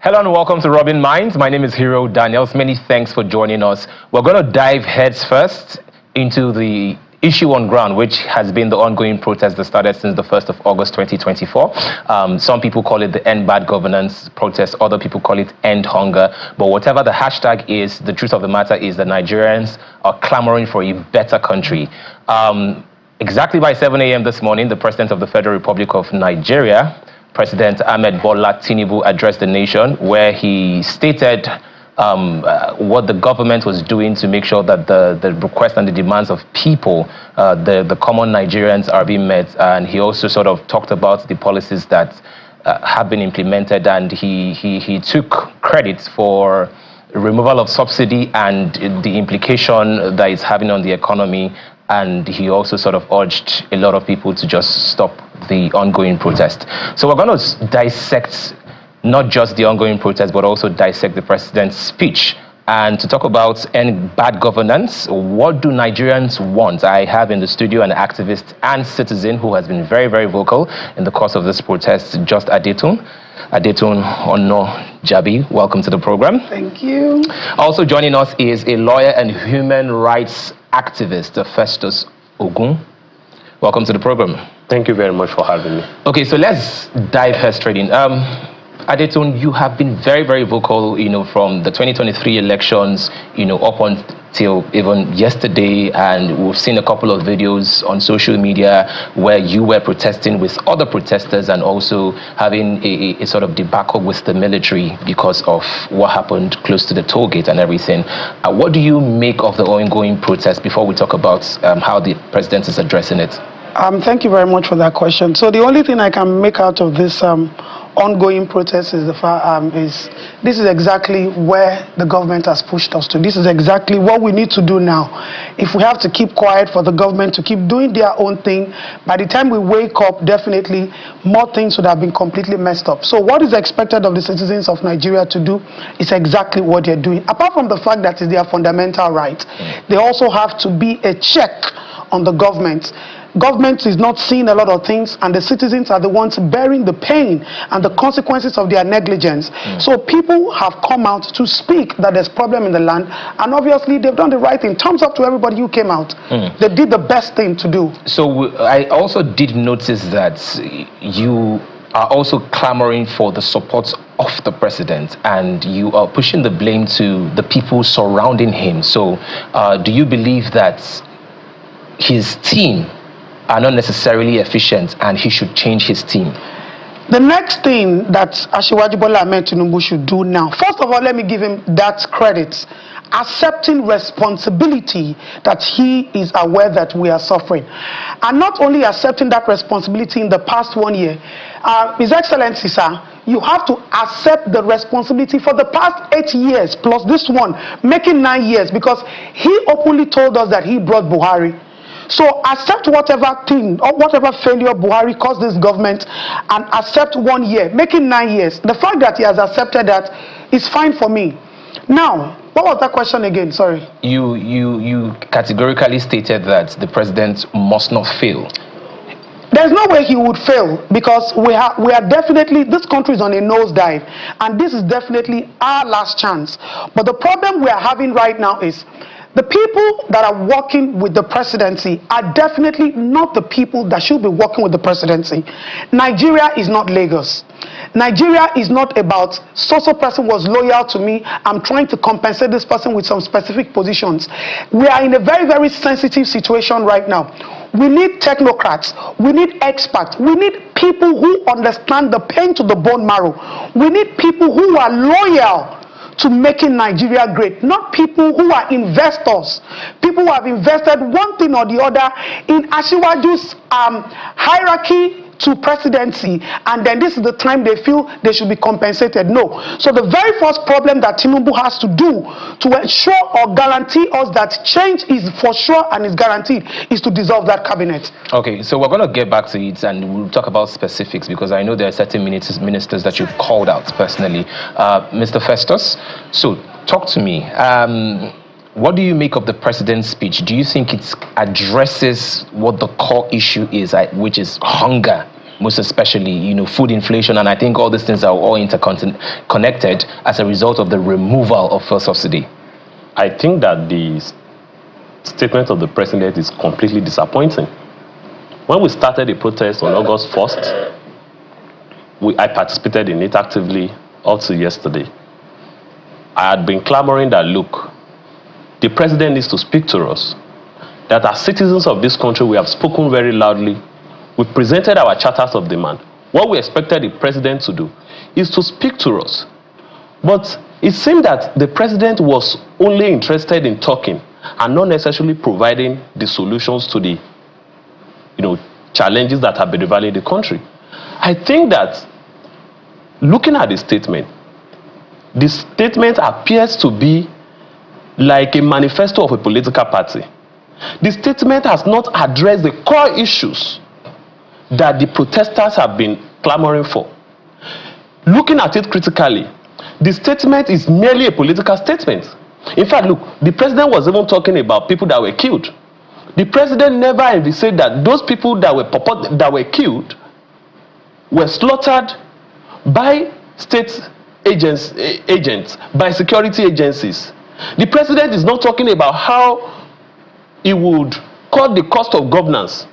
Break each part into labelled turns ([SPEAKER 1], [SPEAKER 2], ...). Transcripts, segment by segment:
[SPEAKER 1] Hello and welcome to Robin Minds. My name is Hero Daniels. Many thanks for joining us. We're going to dive heads first into the issue on ground, which has been the ongoing protest that started since the 1st of August 2024. Some people call it the End Bad Governance protest. Other people call it End Hunger. But whatever the hashtag is, the truth of the matter is that Nigerians are clamoring for a better country. Exactly by 7 a.m. this morning, the President of the Federal Republic of Nigeria, President Ahmed Bola Tinubu, addressed the nation, where he stated what the government was doing to make sure that the requests and the demands of people, the common Nigerians, are being met. And he also sort of talked about the policies that have been implemented, and he took credit for removal of subsidy and the implication that it's having on the economy. And he also sort of urged a lot of people to just stop the ongoing protest. So we're going to dissect not just the ongoing protest, but also dissect the president's speech. And to talk about end bad governance, what do Nigerians want? I have in the studio an activist and citizen who has been very, very vocal in the course of this protest, Just Adetun Ono Jabi. Welcome to the program.
[SPEAKER 2] Thank you.
[SPEAKER 1] Also joining us is a lawyer and human rights activist, Festus Ogun. Welcome to the program.
[SPEAKER 3] Thank you very much for having me.
[SPEAKER 1] Okay, so let's dive head straight in. Adetun, you have been very, very vocal, from the 2023 elections, up until even yesterday, and we've seen a couple of videos on social media where you were protesting with other protesters and also having a sort of debacle with the military because of what happened close to the toll gate and everything. What do you make of the ongoing protest before we talk about how the president is addressing it?
[SPEAKER 2] Thank you very much for that question. So the only thing I can make out of this ongoing protest is this is exactly where the government has pushed us to. This is exactly what we need to do now. If we have to keep quiet for the government to keep doing their own thing, by the time we wake up, definitely more things would have been completely messed up. So what is expected of the citizens of Nigeria to do is exactly what they're doing. Apart from the fact that it's their fundamental right, they also have to be a check on the government. Government is not seeing a lot of things, and the citizens are the ones bearing the pain and the consequences of their negligence. So people have come out to speak that there's problem in the land, and obviously they've done the right thing. Thumbs up to everybody who came out. They did the best thing to do.
[SPEAKER 1] So I also did notice that you are also clamoring for the support of the president, and you are pushing the blame to the people surrounding him. So do you believe that his team are not necessarily efficient and he should change his team?
[SPEAKER 2] The next thing that Asiwaju Bola Ahmed Tinubu should do now, first of all, let me give him that credit, accepting responsibility that he is aware that we are suffering, and not only accepting that responsibility in the past 1 year. His Excellency, sir, you have to accept the responsibility for the past 8 years plus this one, making 9 years, because he openly told us that he brought Buhari. So accept whatever thing or whatever failure Buhari caused this government, and accept 1 year, making 9 years. The fact that he has accepted that is fine for me. Now, what was that question again? Sorry.
[SPEAKER 1] You categorically stated that the president must not fail.
[SPEAKER 2] There's no way he would fail, because we are definitely, this country is on a nosedive, and this is definitely our last chance. But the problem we are having right now is the people that are working with the presidency are definitely not the people that should be working with the presidency. Nigeria is not Lagos. Nigeria is not about so person was loyal to me, I'm trying to compensate this person with some specific positions. We are in a very, very sensitive situation right now. We need technocrats, we need experts, we need people who understand the pain to the bone marrow. We need people who are loyal to making Nigeria great, not people who are investors, people who have invested one thing or the other in Asiwaju's hierarchy to presidency, and then this is the time they feel they should be compensated. No. So the very first problem that Tinubu has to do to ensure or guarantee us that change is for sure and is guaranteed is to dissolve that cabinet.
[SPEAKER 1] Okay, so we're going to get back to it and we'll talk about specifics, because I know there are certain ministers that you've called out personally. Mr. Festus, so talk to me. What do you make of the president's speech? Do you think it addresses what the core issue is, which is hunger? most especially, food inflation, and I think all these things are all interconnected as a result of the removal of fuel subsidy?
[SPEAKER 3] I think that the statement of the president is completely disappointing. When we started the protest on August 1st, I participated in it actively up to yesterday. I had been clamoring that, look, the president needs to speak to us. That as citizens of this country, we have spoken very loudly. We presented our charters of demand. What we expected the president to do is to speak to us. But it seemed that the president was only interested in talking and not necessarily providing the solutions to the challenges that have been rivaling the country. I think that looking at the statement appears to be like a manifesto of a political party. The statement has not addressed the core issues that the protesters have been clamoring for. Looking at it critically, the statement is merely a political statement. In fact, look, the president was even talking about people that were killed. The president never envisaged that those people that were killed were slaughtered by state agents, by security agencies. The president is not talking about how he would cut the cost of governance.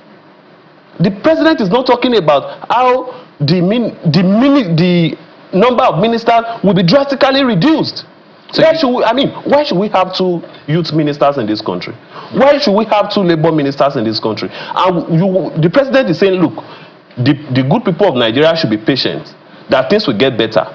[SPEAKER 3] The president is not talking about how the number of ministers will be drastically reduced. So why should we have 2 youth ministers in this country? Why should we have 2 labor ministers in this country? And the president is saying, look, the good people of Nigeria should be patient, that things will get better.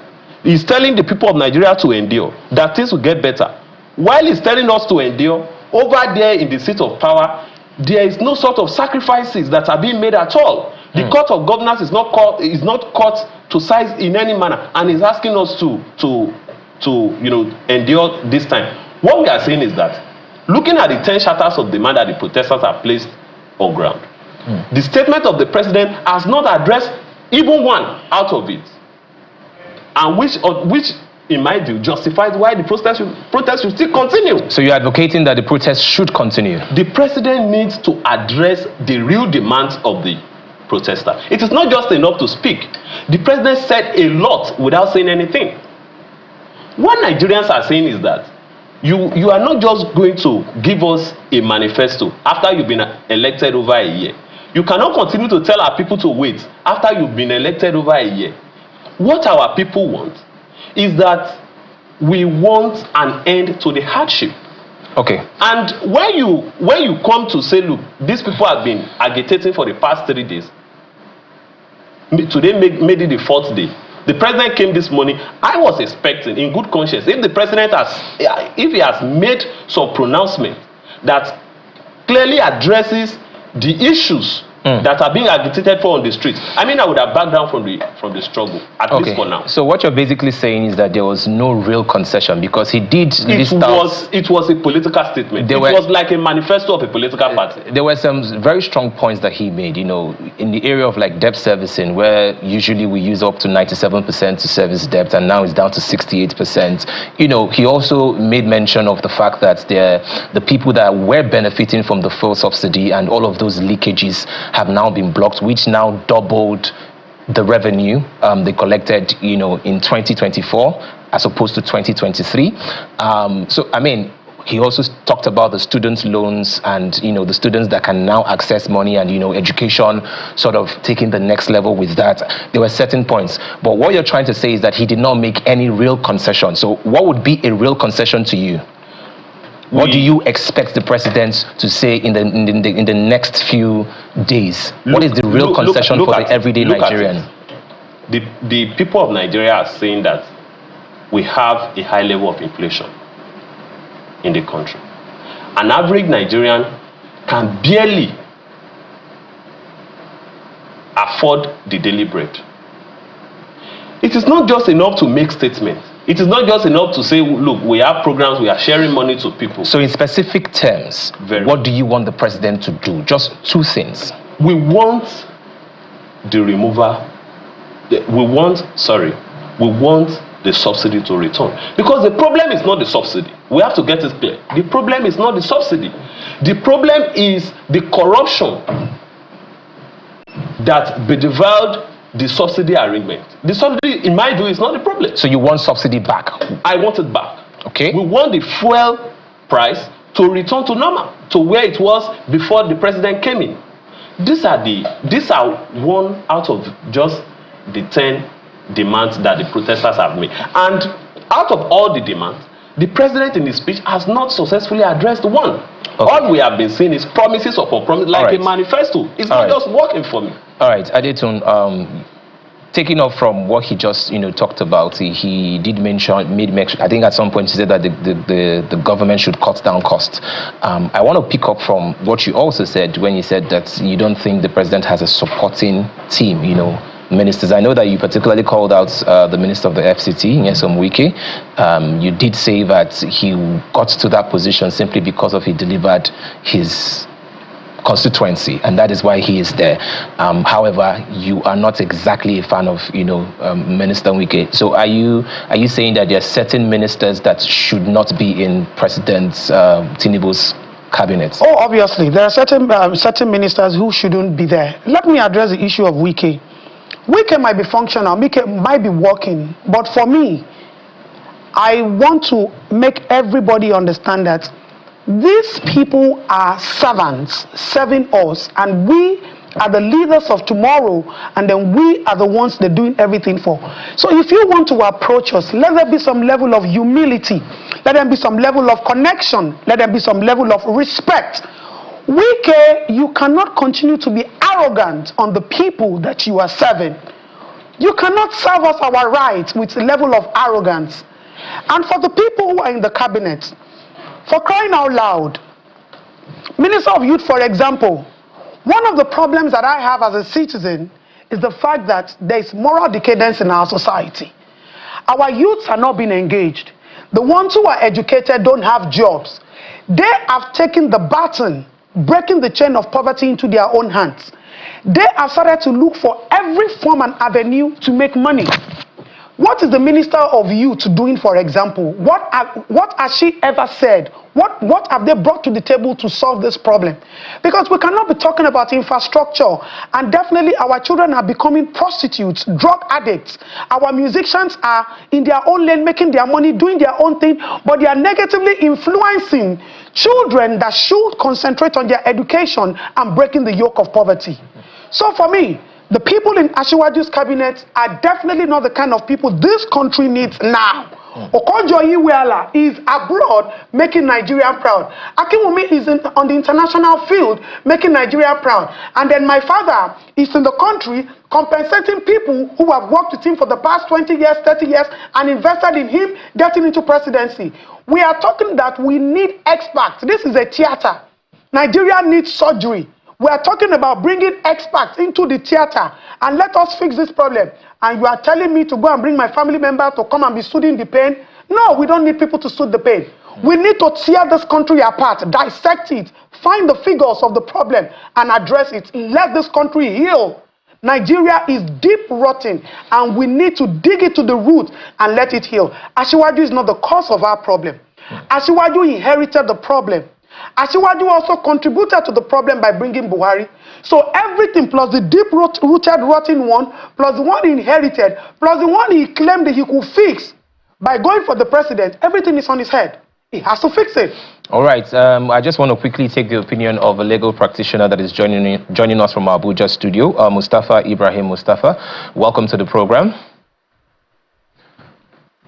[SPEAKER 3] He's telling the people of Nigeria to endure, that things will get better. While he's telling us to endure, over there in the seat of power, there is no sort of sacrifices that are being made at all. The court of governance is not cut to size in any manner, and is asking us to endure this time. What we are saying is that, looking at the 10 charters of demand that the protesters have placed on ground, the statement of the president has not addressed even one out of it, and which in my view justifies why the protest should still continue. So
[SPEAKER 1] you're advocating that the protest should continue?
[SPEAKER 3] The president needs to address the real demands of the protester. It is not just enough to speak. The president said a lot without saying anything. What Nigerians are saying is that you are not just going to give us a manifesto after you've been elected over a year. You cannot continue to tell our people to wait after you've been elected over a year. What our people want is that we want an end to the hardship.
[SPEAKER 1] Okay.
[SPEAKER 3] And when you come to say, look, these people have been agitating for the past 3 days. Today made it the 4th day. The president came this morning. I was expecting, in good conscience, if the president has made some pronouncement that clearly addresses the issues that are being agitated for on the streets, I would have backed down from the struggle, at least for now.
[SPEAKER 1] So what you're basically saying is that there was no real concession, because he did list out...
[SPEAKER 3] It was a political statement. It was like a manifesto of a political party.
[SPEAKER 1] There were some very strong points that he made, in the area of like debt servicing, where usually we use up to 97% to service debt, and now it's down to 68%. He also made mention of the fact that the people that were benefiting from the fuel subsidy and all of those leakages have now been blocked, which now doubled the revenue they collected, in 2024 as opposed to 2023. He also talked about the student loans and, the students that can now access money and, education sort of taking the next level with that. There were certain points. But what you're trying to say is that he did not make any real concession. So what would be a real concession to you? What do you expect the president to say in the next few days? What is the real concession for the everyday Nigerian?
[SPEAKER 3] The people of Nigeria are saying that we have a high level of inflation in the country. An average Nigerian can barely afford the daily bread. It is not just enough to make statements. It is not just enough to say, look, we have programs, we are sharing money to people.
[SPEAKER 1] So in specific terms, what do you want the president to do? Just 2 things.
[SPEAKER 3] We want the removal, we want the subsidy to return. Because the problem is not the subsidy. We have to get it clear. The problem is not the subsidy. The problem is the corruption that bedeviled the subsidy arrangement. The subsidy, in my view, is not the problem.
[SPEAKER 1] So you want subsidy back?
[SPEAKER 3] I want it back.
[SPEAKER 1] Okay.
[SPEAKER 3] We want the fuel price to return to normal, to where it was before the president came in. These are one out of just the 10 demands that the protesters have made. And out of all the demands, the president in his speech has not successfully addressed one. Okay. All we have been seeing is promises upon promises, like a manifesto. It's not just working for me.
[SPEAKER 1] All right, Adetun, taking off from what he just talked about, he did mention, I think at some point he said that the government should cut down costs. I want to pick up from what you also said when you said that you don't think the president has a supporting team, ministers. I know that you particularly called out the minister of the FCT, Nyesom Wike. You did say that he got to that position simply because he delivered his constituency, and that is why he is there. However, you are not exactly a fan of Minister Wike. So are you saying that there are certain ministers that should not be in President Tinubu's cabinet?
[SPEAKER 2] Oh, obviously there are certain ministers who shouldn't be there. Let me address the issue of Wike. Wike might be functional, Wike might be working, but for me, I want to make everybody understand that these people are servants serving us, and we are the leaders of tomorrow, and then we are the ones they're doing everything for. So if you want to approach us, let there be some level of humility, let there be some level of connection, let there be some level of respect. Wike, you cannot continue to be arrogant on the people that you are serving. You cannot serve us our rights with a level of arrogance. And for the people who are in the cabinet, for crying out loud, Minister of Youth, for example, one of the problems that I have as a citizen is the fact that there is moral decadence in our society. Our youths are not being engaged. The ones who are educated don't have jobs. They have taken the baton, breaking the chain of poverty into their own hands. They have started to look for every form and avenue to make money. What is the Minister of Youth doing, for example? What has she ever said? What have they brought to the table to solve this problem? Because we cannot be talking about infrastructure, and definitely our children are becoming prostitutes, drug addicts. Our musicians are in their own lane, making their money, doing their own thing, but they are negatively influencing children that should concentrate on their education and breaking the yoke of poverty. So for me, the people in Asiwaju's cabinet are definitely not the kind of people this country needs now. Okonjo-Iweala is abroad making Nigeria proud. Akinwumi is on the international field making Nigeria proud. And then my father is in the country compensating people who have worked with him for the past 20 years, 30 years, and invested in him getting into presidency. We are talking that we need experts. This is a theater. Nigeria needs surgery. We are talking about bringing experts into the theater and let us fix this problem. And you are telling me to go and bring my family member to come and be soothing the pain? No, we don't need people to soothe the pain. We need to tear this country apart, dissect it, find the figures of the problem and address it. Let this country heal. Nigeria is deep rotting and we need to dig it to the root and let it heal. Asiwaju is not the cause of our problem. Asiwaju inherited the problem. Asiwaju also contributed to the problem by bringing Buhari. So everything plus the deep-rooted, rotten one, plus the one he inherited, plus the one he claimed that he could fix by going for the president, everything is on his head. He has to fix it.
[SPEAKER 1] All right. I just want to quickly take the opinion of a legal practitioner that is joining us from our Abuja studio, Mustafa Ibrahim Mustafa. Welcome to the program.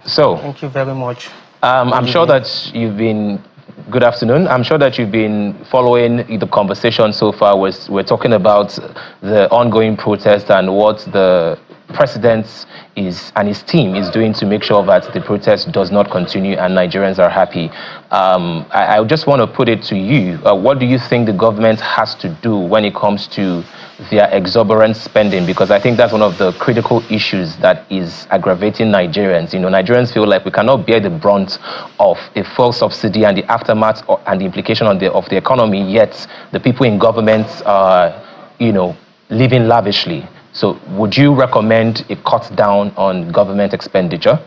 [SPEAKER 1] So,
[SPEAKER 4] thank you very much.
[SPEAKER 1] I'm sure that you've been... Good afternoon. I'm sure that you've been following the conversation so far. We're talking about the ongoing protest and what the president and his team is doing to make sure that the protest does not continue and Nigerians are happy. I just want to put it to you. What do you think the government has to do when it comes to their exorbitant spending? Because I think that's one of the critical issues that is aggravating Nigerians. Nigerians feel like we cannot bear the brunt of a full subsidy and the aftermath and the implication of the economy, yet the people in government are, living lavishly. So would you recommend a cut down on government expenditure?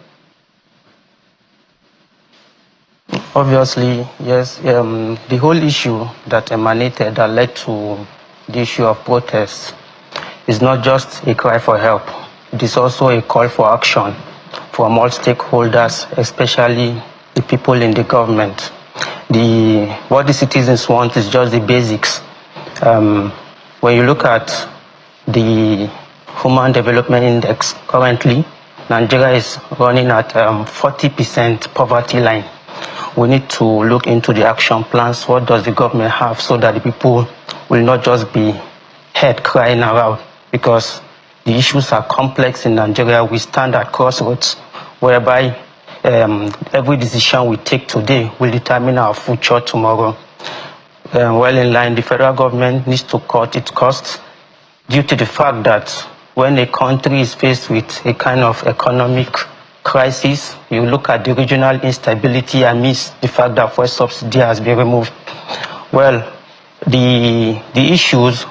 [SPEAKER 4] Obviously, yes. The whole issue that emanated that led to the issue of protests is not just a cry for help. It is also a call for action from all stakeholders, especially the people in the government. What the citizens want is just the basics. When you look at the Human Development Index currently, Nigeria is running at 40% poverty line. We need to look into the action plans. What does the government have so that the people will not just be head crying around? Because the issues are complex in Nigeria. We stand at crossroads whereby every decision we take today will determine our future tomorrow. Well in line, the federal government needs to cut its costs due to the fact that when a country is faced with a kind of economic crisis, you look at the regional instability amidst the fact that fuel subsidy has been removed. Well, the issues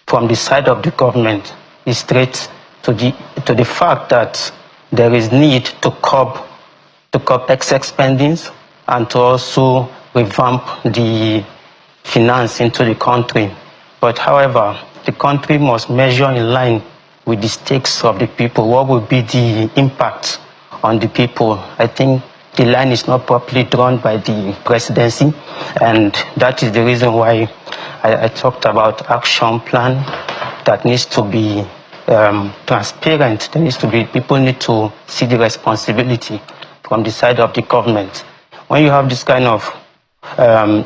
[SPEAKER 4] from the side of the government is straight to the fact that there is need to curb excess spendings and to also revamp the finance into the country. But however, the country must measure in line with the stakes of the people. What will be the impact on the people? I think the line is not properly drawn by the presidency, and that is the reason why I talked about action plan that needs to be transparent. There needs to be, people need to see the responsibility from the side of the government. When you have this kind of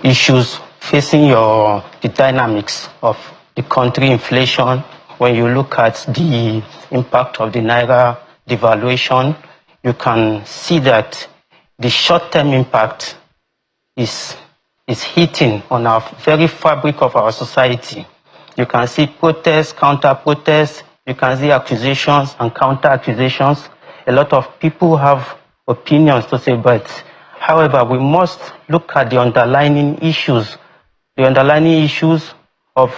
[SPEAKER 4] issues facing the dynamics of the country, inflation, when you look at the impact of the Naira devaluation, you can see that the short-term impact is hitting on our very fabric of our society. You can see protests, counter-protests, you can see accusations and counter-accusations. A lot of people have opinions to say, but however, we must look at the underlying issues. The underlying issues of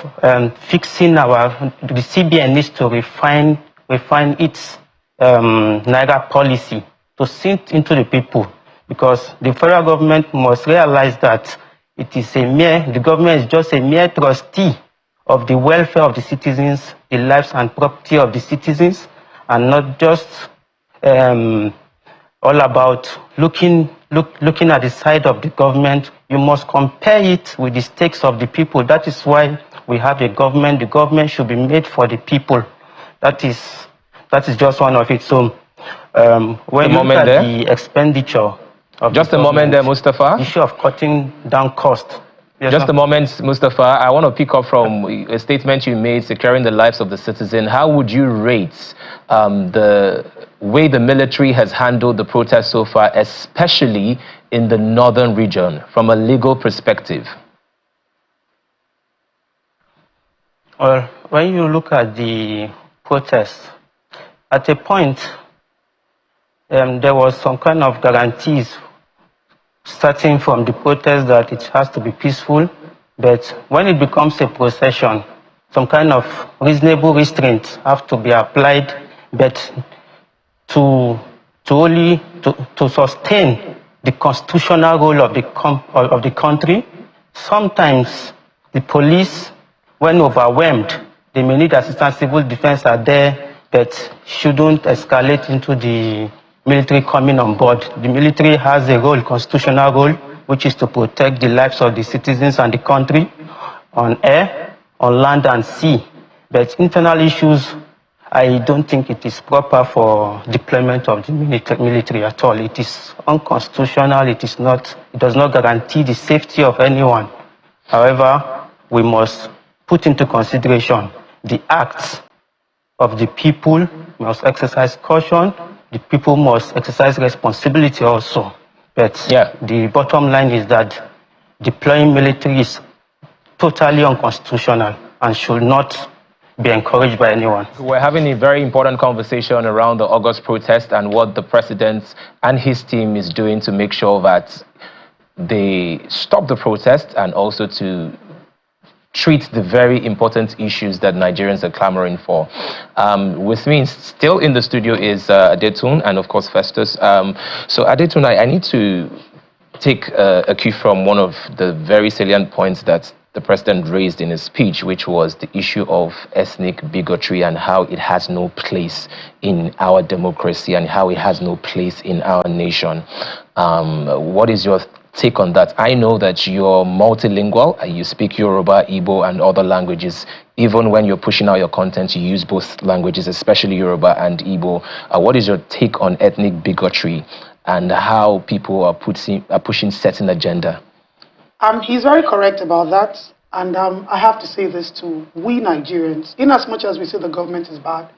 [SPEAKER 4] fixing the CBN needs to refine its Naira policy to sink into the people, because the federal government must realize that the government is just a mere trustee of the welfare of the citizens, the lives and property of the citizens, and not just all about looking at the side of the government. You must compare it with the stakes of the people. That is why we have a government. The government should be made for the people. That is just one of it. So when you look at the expenditure of
[SPEAKER 1] just a moment there, Mustafa.
[SPEAKER 4] The issue of cutting down cost. Yes,
[SPEAKER 1] just a moment, Mustafa. I want to pick up from a statement you made, securing the lives of the citizen. How would you rate the way the military has handled the protest so far, especially in the northern region, from a legal perspective?
[SPEAKER 4] Well, when you look at the protest, at a point, there was some kind of guarantees starting from the protest that it has to be peaceful, but when it becomes a procession, some kind of reasonable restraints have to be applied, but to sustain the constitutional role of the country. Sometimes the police, when overwhelmed, they may need assistance. Civil defense are there, but shouldn't escalate into the military coming on board. The military has a role, constitutional role, which is to protect the lives of the citizens and the country on air, on land and sea. But internal issues, I don't think it is proper for deployment of the military at all. It is unconstitutional. It does not guarantee the safety of anyone. However, we must put into consideration the acts of the people. We must exercise caution. The people must exercise responsibility also. But the bottom line is that deploying military is totally unconstitutional and should not be encouraged by anyone.
[SPEAKER 1] We're having a very important conversation around the August protest and what the president and his team is doing to make sure that they stop the protest and also to treat the very important issues that Nigerians are clamoring for. With me still in the studio is Adetun and of course Festus. So Adetun, I need to take a cue from one of the very salient points that the president raised in his speech, which was the issue of ethnic bigotry and how it has no place in our democracy and how it has no place in our nation. What is your take on that? I know that you're multilingual, you speak Yoruba, Igbo, and other languages. Even when you're pushing out your content, you use both languages, especially Yoruba and Igbo. What is your take on ethnic bigotry and how people are pushing certain agenda?
[SPEAKER 2] He's very correct about that. And I have to say this too. We Nigerians, in as much as we say the government is bad,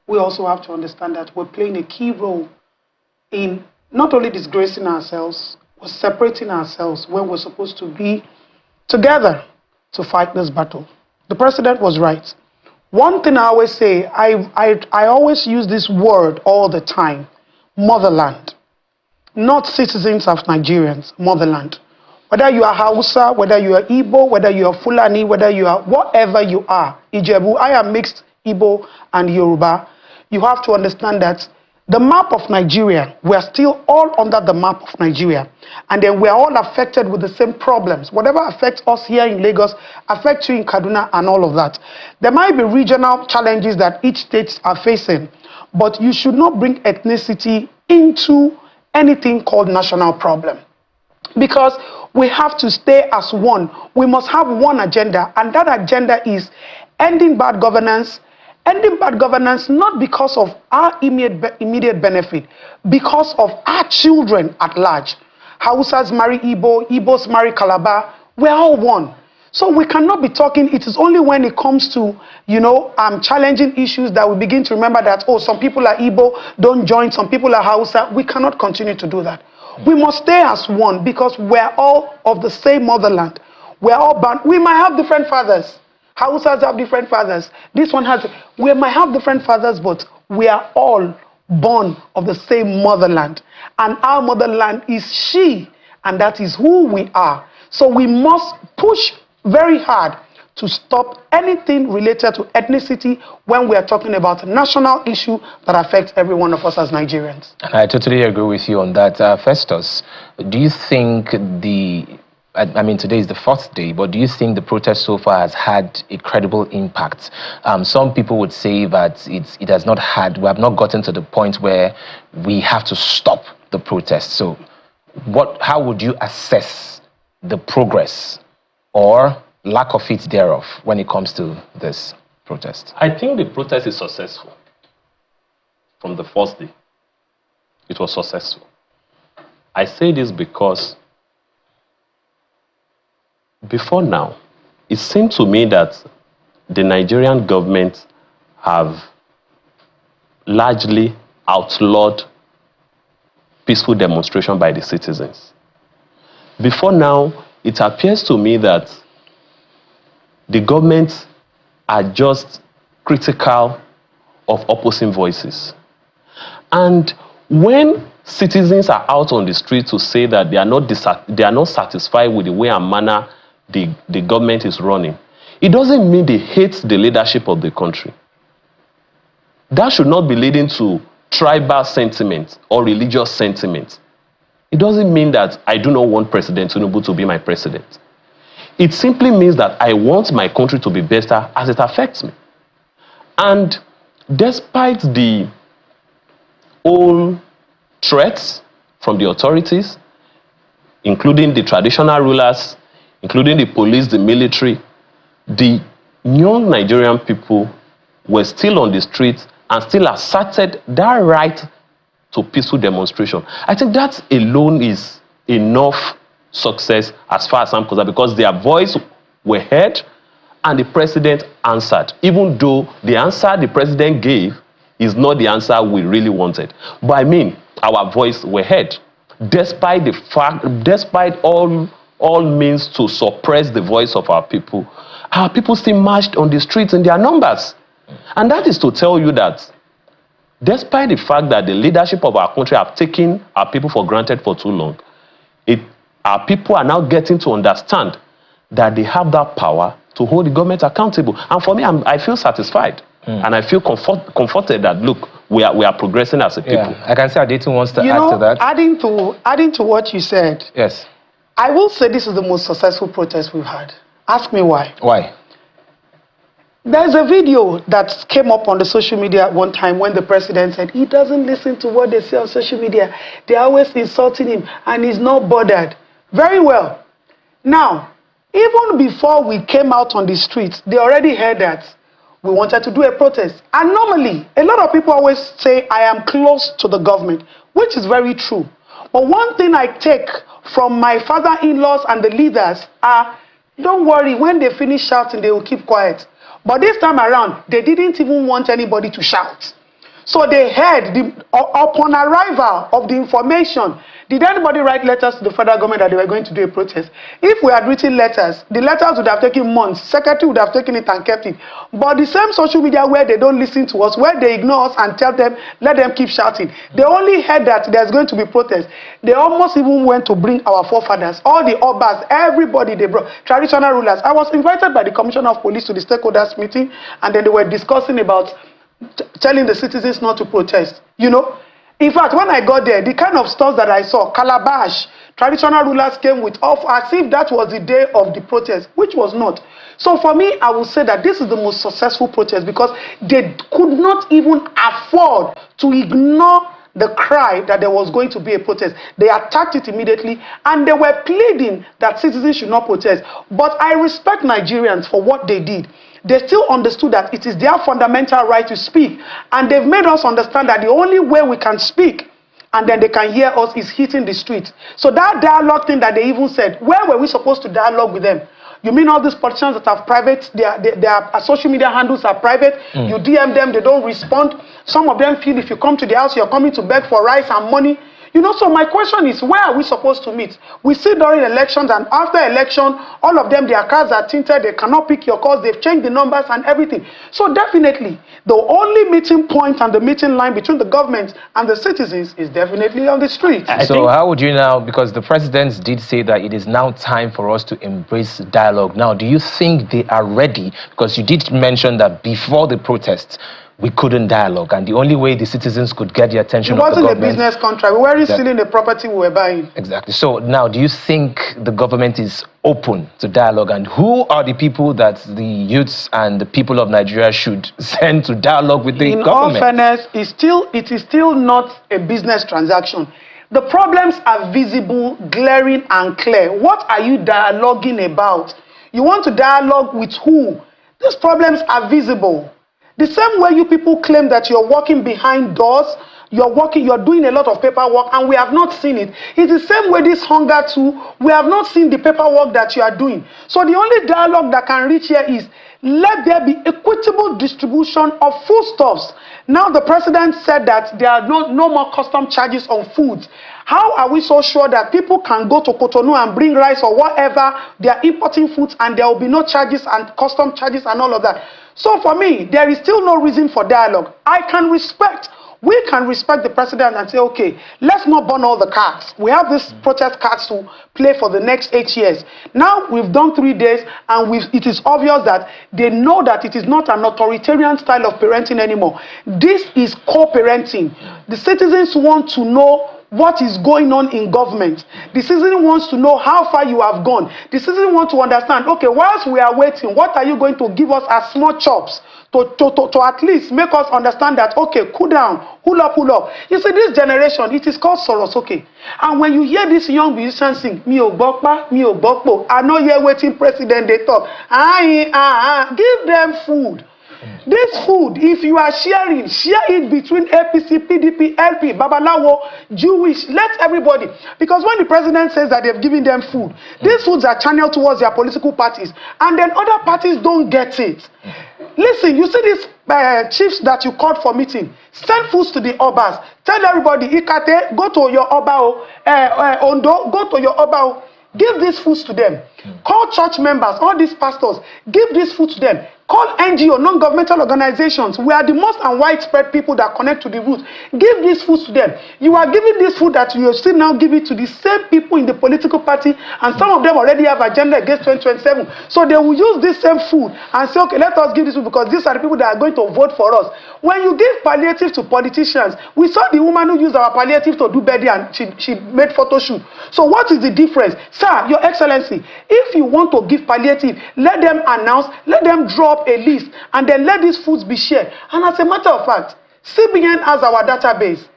[SPEAKER 2] we also have to understand that we're playing a key role in not only disgracing ourselves, we're separating ourselves when we're supposed to be together to fight this battle. The president was right. One thing I always say, I always use this word all the time, motherland. Not citizens of Nigerians, motherland. Whether you are Hausa, whether you are Igbo, whether you are Fulani, whether you are whatever you are, Ijebu, I am mixed Igbo and Yoruba. You have to understand that the map of Nigeria, we are still all under the map of Nigeria. And then we are all affected with the same problems. Whatever affects us here in Lagos, affects you in Kaduna and all of that. There might be regional challenges that each state are facing, but you should not bring ethnicity into anything called national problem. Because we have to stay as one. We must have one agenda, and that agenda is ending bad governance. Ending bad governance not because of our immediate benefit, because of our children at large. Hausas marry Igbo, Igbos marry Calabar. We're all one. So we cannot be talking, it is only when it comes to, challenging issues that we begin to remember that, oh, some people are Igbo, don't join, some people are Hausa. We cannot continue to do that. We must stay as one because we're all of the same motherland. We're all bound. We might have different fathers. Hausas have different fathers. This one has, we might have different fathers, but we are all born of the same motherland. And our motherland is she, and that is who we are. So we must push very hard to stop anything related to ethnicity when we are talking about a national issue that affects every one of us as Nigerians.
[SPEAKER 1] I totally agree with you on that. Festus, do you think today is the 4th day, but do you think the protest so far has had a credible impact? Some people would say that we have not gotten to the point where we have to stop the protest. So how would you assess the progress or lack of it thereof when it comes to this protest?
[SPEAKER 3] I think the protest is successful. From the first day, it was successful. I say this because before now, it seemed to me that the Nigerian government have largely outlawed peaceful demonstration by the citizens. Before now, it appears to me that the government are just critical of opposing voices. And when citizens are out on the street to say that they are not satisfied with the way and manner the government is running, it doesn't mean they hate the leadership of the country. That should not be leading to tribal sentiment or religious sentiment. It doesn't mean that I do not want President Tinubu to be my president. It simply means that I want my country to be better as it affects me. And despite the old threats from the authorities, including the traditional rulers, including the police, the military, the young Nigerian people were still on the streets and still asserted that right to peaceful demonstration. I think that alone is enough success as far as I'm concerned, because their voice were heard and the president answered, even though the answer the president gave is not the answer we really wanted. But I mean, our voice were heard, despite all means to suppress the voice of our people still marched on the streets in their numbers. And that is to tell you that despite the fact that the leadership of our country have taken our people for granted for too long, our people are now getting to understand that they have that power to hold the government accountable. And for me, I feel satisfied. And I feel comforted that, look, we are progressing as a people.
[SPEAKER 1] Yeah, I can say Adetu wants to add to that.
[SPEAKER 2] Adding to what you said,
[SPEAKER 1] yes,
[SPEAKER 2] I will say this is the most successful protest we've had. Ask me why.
[SPEAKER 1] Why?
[SPEAKER 2] There's a video that came up on the social media one time when the president said he doesn't listen to what they say on social media. They're always insulting him and he's not bothered. Very well. Now, even before we came out on the streets, they already heard that we wanted to do a protest. And normally, a lot of people always say, I am close to the government, which is very true. But one thing I take from my father-in-laws and the leaders are, don't worry, when they finish shouting, they will keep quiet. But this time around, they didn't even want anybody to shout. So they heard, upon arrival of the information, did anybody write letters to the federal government that they were going to do a protest? If we had written letters, the letters would have taken months. Secretary would have taken it and kept it. But the same social media where they don't listen to us, where they ignore us and tell them, let them keep shouting. They only heard that there's going to be protest. They almost even went to bring our forefathers, all the obas, everybody they brought, traditional rulers. I was invited by the Commissioner of Police to the stakeholders meeting, and then they were discussing about telling the citizens not to protest, you know. In fact, when I got there, the kind of stuff that I saw, calabash, traditional rulers came with off as if that was the day of the protest, which was not. So for me, I would say that this is the most successful protest because they could not even afford to ignore the cry that there was going to be a protest. They attacked it immediately and they were pleading that citizens should not protest. But I respect Nigerians for what they did. They still understood that it is their fundamental right to speak. And they've made us understand that the only way we can speak and then they can hear us is hitting the streets. So that dialogue thing that they even said, where were we supposed to dialogue with them? You mean all these politicians that have private, their social media handles are private, you DM them, they don't respond. Some of them feel if you come to the house, you're coming to beg for rice and money. You know, so my question is, where are we supposed to meet? We see during elections and after election, all of them, their cards are tinted, they cannot pick your calls, they've changed the numbers and everything. So definitely, the only meeting point and the meeting line between the government and the citizens is definitely on the street.
[SPEAKER 1] So how would you now, because the presidents did say that it is now time for us to embrace dialogue. Now, do you think they are ready? Because you did mention that before the protests, we couldn't dialogue, and the only way the citizens could get the attention of the government...
[SPEAKER 2] It wasn't a business contract. We weren't stealing the property we were buying.
[SPEAKER 1] Exactly. So now, do you think the government is open to dialogue, and who are the people that the youths and the people of Nigeria should send to dialogue with the government?
[SPEAKER 2] In all fairness, it is still not a business transaction. The problems are visible, glaring, and clear. What are you dialoguing about? You want to dialogue with who? These problems are visible. The same way you people claim that you're working behind doors, you're doing a lot of paperwork, and we have not seen it. It's the same way this hunger too, we have not seen the paperwork that you are doing. So the only dialogue that can reach here is, let there be equitable distribution of foodstuffs. Now the president said that there are no more custom charges on foods. How are we so sure that people can go to Cotonou and bring rice or whatever, they are importing foods and there will be no charges and custom charges and all of that? So for me, there is still no reason for dialogue. We can respect the president and say, okay, let's not burn all the cards. We have this protest cards to play for the next 8 years. Now we've done 3 days and it is obvious that they know that it is not an authoritarian style of parenting anymore. This is co-parenting. The citizens want to know what is going on in government. The citizen wants to know how far you have gone. The citizen wants to understand, okay, whilst we are waiting, what are you going to give us as small chops to at least make us understand that, okay, cool down, pull up. You see, this generation, it is called Soros, okay? And when you hear this young musician sing, mi o gbokpo, I know you're waiting president, they talk, give them food. This food, if you are sharing, share it between APC, PDP, LP, Babalawo, Jewish, let everybody. Because when the president says that they've given them food, these foods are channeled towards their political parties. And then other parties don't get it. Listen, you see these chiefs that you called for meeting, send foods to the Obas. Tell everybody, Ikate, go to your Obao, Ondo, go to your Obao. Give these foods to them. Call church members, all these pastors, give these food to them. Call NGO, non-governmental organizations. We are the most and widespread people that connect to the roots. Give these foods to them. You are giving this food that you still now give it to the same people in the political party, and some of them already have agenda against 2027. So they will use this same food and say, okay, let us give this food because these are the people that are going to vote for us. When you give palliative to politicians, we saw the woman who used our palliative to do birthday and she made photo shoot. So what is the difference? Sir, Your Excellency, if you want to give palliative, let them announce, let them drop a list, and then let these foods be shared. And as a matter of fact, CBN has our database.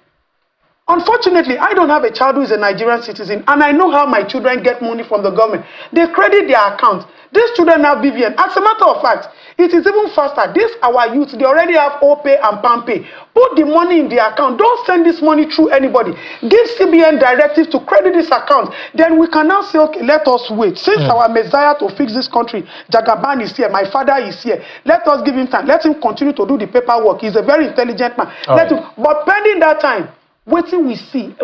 [SPEAKER 2] Unfortunately, I don't have a child who is a Nigerian citizen, and I know how my children get money from the government. They credit their account. These children have BVN. As a matter of fact, it is even faster. This our youth, they already have OPay and PAMPay. Put the money in the account. Don't send this money through anybody. Give CBN directive to credit this account. Then we can now say, okay, let us wait. Since our Messiah to fix this country, Jagaban is here, my father is here. Let us give him time. Let him continue to do the paperwork. He's a very intelligent man. But pending that time, waiting we see,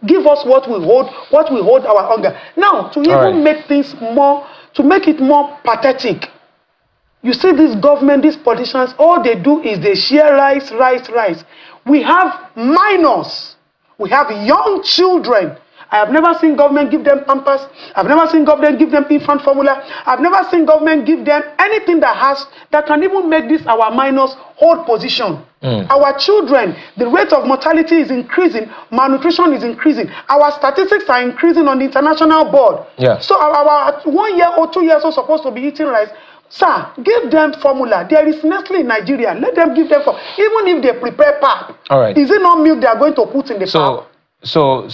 [SPEAKER 2] give us what we hold our hunger. Now, to even make things more, to make it more pathetic, you see this government, these politicians, all they do is they share rice. We have minors, we have young children. I have never seen government give them pampers. I've never seen government give them infant formula. I've never seen government give them anything that can even make this our minors hold position. Our children, the rate of mortality is increasing, malnutrition is increasing. Our statistics are increasing on the international board. So our 1 year or 2 years are supposed to be eating rice. Sir, give them formula. There is Nestle in Nigeria. Let them give them formula. Even if they prepare pap, is it not milk they are going to put in the pap?
[SPEAKER 1] So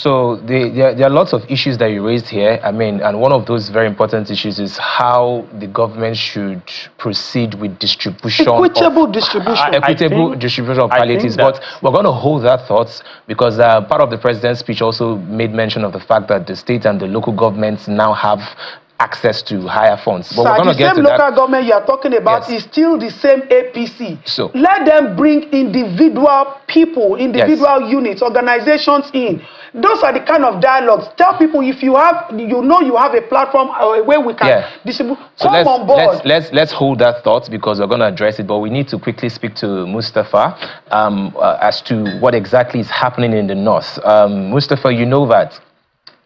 [SPEAKER 1] there are lots of issues that you raised here. I mean, and one of those very important issues is how the government should proceed with distribution.
[SPEAKER 2] Equitable distribution
[SPEAKER 1] of palliatives. But we're going to hold that thought because part of the president's speech also made mention of the fact that the state and the local governments now have access to higher funds. But we're going to get to that.
[SPEAKER 2] The same local government you are talking about is still the same APC.
[SPEAKER 1] So
[SPEAKER 2] let them bring individual people, individual units, organizations in. Those are the kind of dialogues. Tell people if you have, you have a platform where we can distribute.
[SPEAKER 1] So
[SPEAKER 2] come on board.
[SPEAKER 1] Let's hold that thought because we're going to address it. But we need to quickly speak to Mustafa as to what exactly is happening in the north. Mustafa, you know that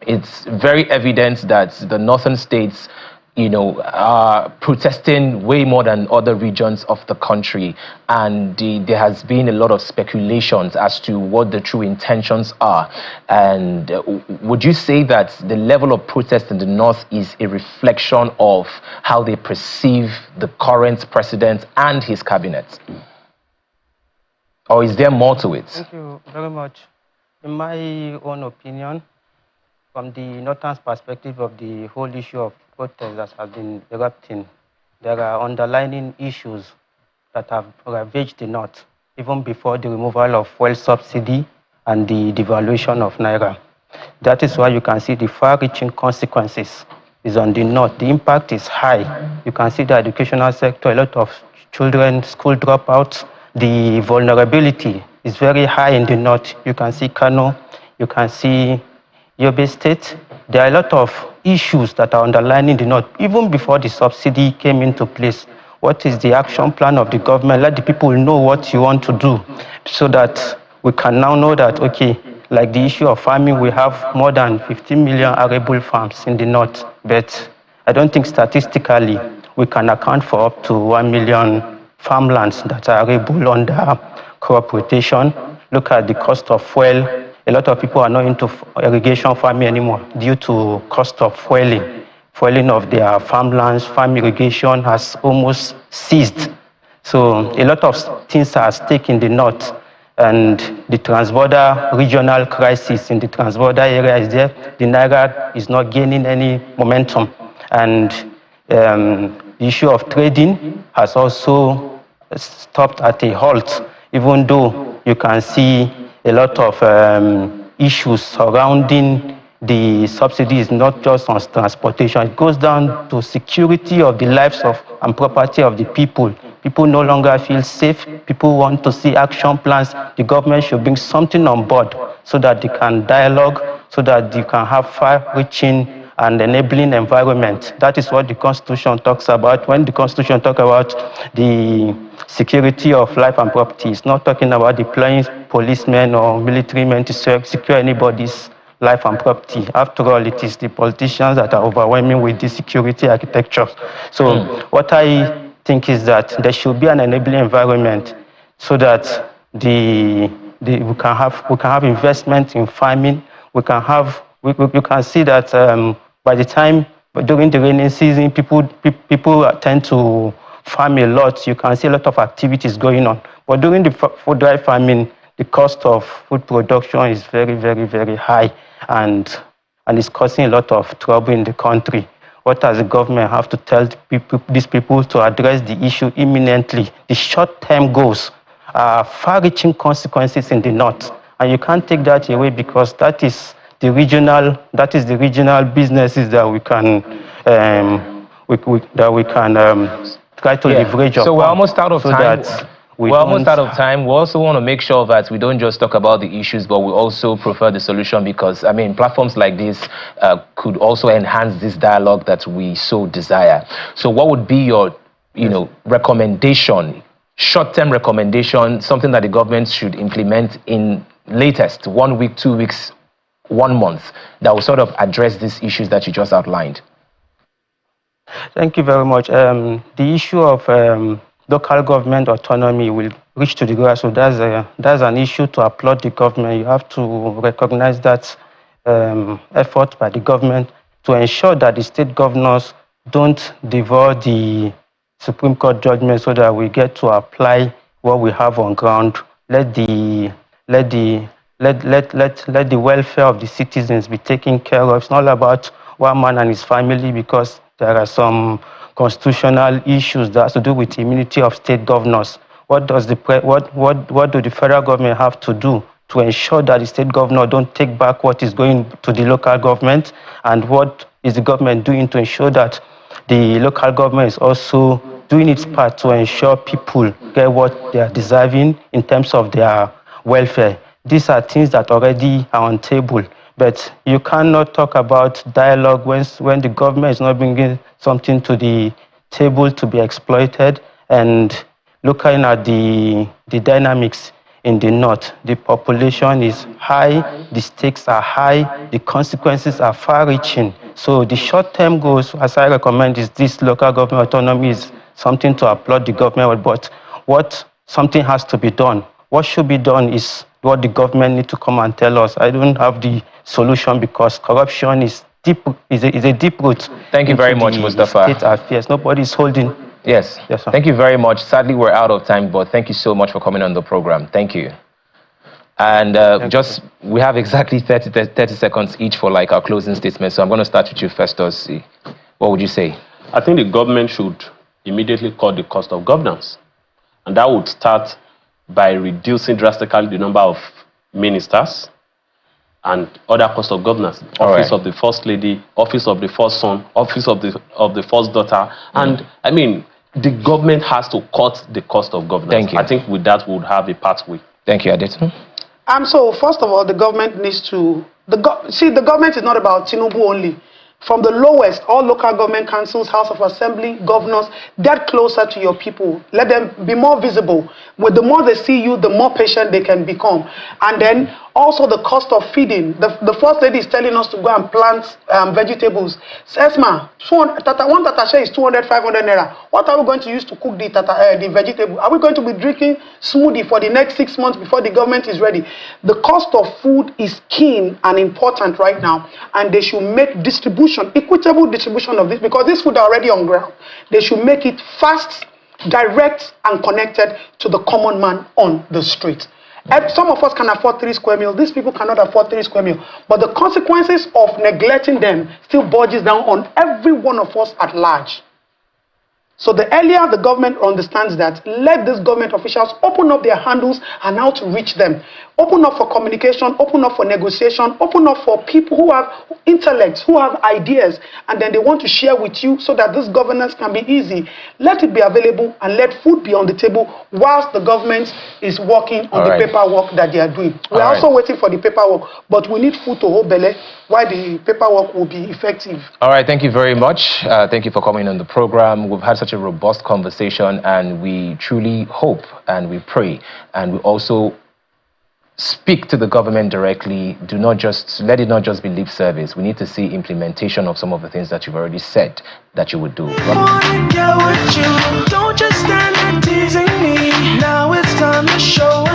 [SPEAKER 1] it's very evident that the northern states, are protesting way more than other regions of the country. And there has been a lot of speculations as to what the true intentions are. And would you say that the level of protest in the north is a reflection of how they perceive the current president and his cabinet? Or is there more to it?
[SPEAKER 4] Thank you very much. In my own opinion, from the northern's perspective of the whole issue of protest that has been erupting, there are underlying issues that have ravaged the north, even before the removal of fuel subsidy and the devaluation of Naira. That is why you can see the far-reaching consequences is on the north. The impact is high. You can see the educational sector, a lot of children, school dropouts. The vulnerability is very high in the north. You can see Kano, you can see Yobe State. There are a lot of issues that are underlying the north, even before the subsidy came into place. What is the action plan of the government? Let the people know what you want to do so that we can now know that, okay, like the issue of farming, we have more than 15 million arable farms in the north, but I don't think statistically we can account for up to 1 million farmlands that are arable under crop rotation. Look at the cost of fuel. A lot of people are not into irrigation farming anymore due to cost of fueling of their farmlands. Farm irrigation has almost ceased. So a lot of things are at stake in the north, and the transborder regional crisis in the transborder area is there. The Naira is not gaining any momentum, and the issue of trading has also stopped at a halt, even though you can see a lot of issues surrounding the subsidies, not just on transportation. It goes down to security of the lives and property of the people. People no longer feel safe. People want to see action plans. The government should bring something on board so that they can dialogue, so that they can have far-reaching an enabling environment. That is what the Constitution talks about. When the Constitution talks about the security of life and property, it's not talking about deploying policemen or military men to secure anybody's life and property. After all, it is the politicians that are overwhelming with this security architecture. So what I think is that there should be an enabling environment so that we can have investment in farming. We can have you can see that by the time during the rainy season, people tend to farm a lot. You can see a lot of activities going on. But during the food dry farming, the cost of food production is very, very, very high, and it's causing a lot of trouble in the country. What does the government have to tell these people to address the issue imminently? The short-term goals are far-reaching consequences in the north, and you can't take that away because that is the regional businesses that we can try to leverage upon.
[SPEAKER 1] So we're almost out of time.
[SPEAKER 4] We're
[SPEAKER 1] almost out of time. We also want to make sure that we don't just talk about the issues, but we also prefer the solution, because, I mean, platforms like this could also enhance this dialogue that we so desire. So what would be your, recommendation, short-term recommendation, something that the government should implement in latest 1 week, 2 weeks, 1 month, that will sort of address these issues that you just outlined?
[SPEAKER 4] Thank you very much. The issue of local government autonomy will reach to the grassroots. That's an issue to applaud the government. You have to recognize that effort by the government to ensure that the state governors don't devour the Supreme Court judgment, so that we get to apply what we have on ground. Let the welfare of the citizens be taken care of. It's not about one man and his family, because there are some constitutional issues that has to do with immunity of state governors. What do the federal government have to do to ensure that the state governor don't take back what is going to the local government? And what is the government doing to ensure that the local government is also doing its part to ensure people get what they are deserving in terms of their welfare? These are things that already are on table. But you cannot talk about dialogue when the government is not bringing something to the table to be exploited. And looking at the dynamics in the north, the population is high, the stakes are high, the consequences are far-reaching. So the short-term goals, as I recommend, is this local government autonomy is something to applaud the government, but something has to be done. What should be done is what the government need to come and tell us. I don't have the solution, because corruption is a deep root.
[SPEAKER 1] Thank you very much, Mustafa.
[SPEAKER 4] State affairs. Nobody is holding.
[SPEAKER 1] Yes. Yes, sir. Thank you very much. Sadly, we're out of time, but thank you so much for coming on the program. Thank you. And we have exactly 30 seconds each for our closing statement. So I'm going to start with you first, Ossi. What would you say?
[SPEAKER 3] I think the government should immediately cut the cost of governance. And that would start by reducing drastically the number of ministers and other cost of governance. Office of the First Lady, Office of the First Son, Office of the First Daughter. And, I mean, the government has to cut the cost of governance.
[SPEAKER 1] Thank you.
[SPEAKER 3] I think with that, we would have a pathway.
[SPEAKER 1] Thank you, Adetu.
[SPEAKER 2] So, first of all, the government needs to... the government is not about Tinubu only. From the lowest, all local government councils, House of Assembly, governors, get closer to your people. Let them be more visible. The more they see you, the more patient they can become. And then also the cost of feeding. The First Lady is telling us to go and plant vegetables. Esma, one tata share is 200, 500 naira. What are we going to use to cook the vegetable? Are we going to be drinking smoothie for the next 6 months before the government is ready? The cost of food is keen and important right now, and they should make equitable distribution of this, because this food are already on ground. They should make it fast, direct, and connected to the common man on the street. And some of us can afford 3 square meals. These people cannot afford 3 square meals. But the consequences of neglecting them still budges down on every one of us at large. So the earlier the government understands that, let these government officials open up their handles and how to reach them. Open up for communication, open up for negotiation, open up for people who have intellects, who have ideas, and then they want to share with you so that this governance can be easy. Let it be available and let food be on the table whilst the government is working on the paperwork that they are doing. We're also waiting for the paperwork, but we need food to hold belly while the paperwork will be effective.
[SPEAKER 1] All right, thank you very much. Thank you for coming on the program. We've had such a robust conversation, and we truly hope and we pray, and we also speak to the government directly. Let it not just be lip service. We need to see implementation of some of the things that you've already said that you would do.
[SPEAKER 5] Don't just stand there teasing me. Now it's time to show